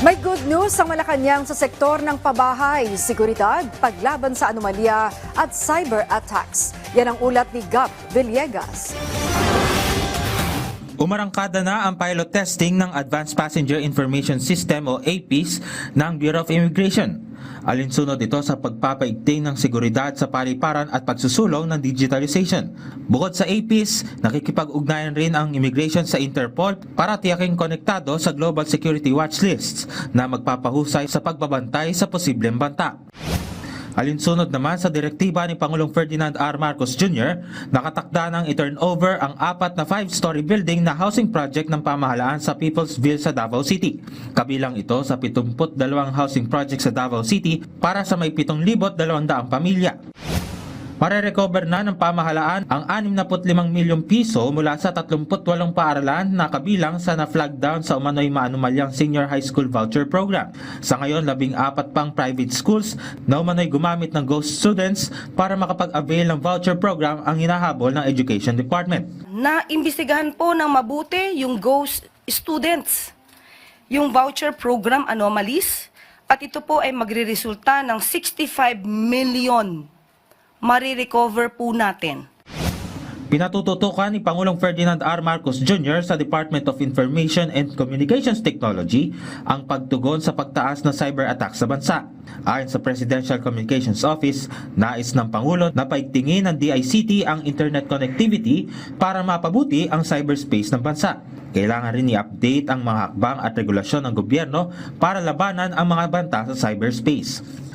May good news sa Malacanang sa sektor ng pabahay, seguridad, paglaban sa anomalya at cyber attacks. Yan ang ulat ni Gab Villegas. Umarangkada na ang pilot testing ng Advanced Passenger Information System o APIS ng Bureau of Immigration. Alinsunod ito sa pagpapaigting ng seguridad sa paliparan at pagsusulong ng digitalization. Bukod sa APIS, nakikipag-ugnayan rin ang immigration sa Interpol para tiyaking konektado sa Global Security Watch Lists na magpapahusay sa pagbabantay sa posibleng banta. Alinsunod naman sa direktiba ni Pangulong Ferdinand R. Marcos Jr., nakatakda ng i-turnover ang 4 na 5-story building na housing project ng pamahalaan sa Peoplesville sa Davao City. Kabilang ito sa 72 housing project sa Davao City para sa may 7,200 pamilya. Marerecover na ng pamahalaan ang 65 milyong piso mula sa 38 paaralan na kabilang sa na-flag down sa umano'y maanumalyang Senior High School Voucher Program. Sa ngayon, 14 pang private schools na umano'y gumamit ng ghost students para makapag-avail ng voucher program ang hinahabol ng Education Department. Naimbestigahan po ng mabuti yung ghost students, yung voucher program anomalies, at ito po ay magre-resulta ng 65 million marirecover po natin. Pinatututukan ni Pangulong Ferdinand R. Marcos Jr. sa Department of Information and Communications Technology ang pagtugon sa pagtaas na cyber attack sa bansa. Ayon sa Presidential Communications Office, nais ng Pangulo na paigtingin ng DICT ang internet connectivity para mapabuti ang cyberspace ng bansa. Kailangan rin i-update ang mga hakbang at regulasyon ng gobyerno para labanan ang mga banta sa cyberspace.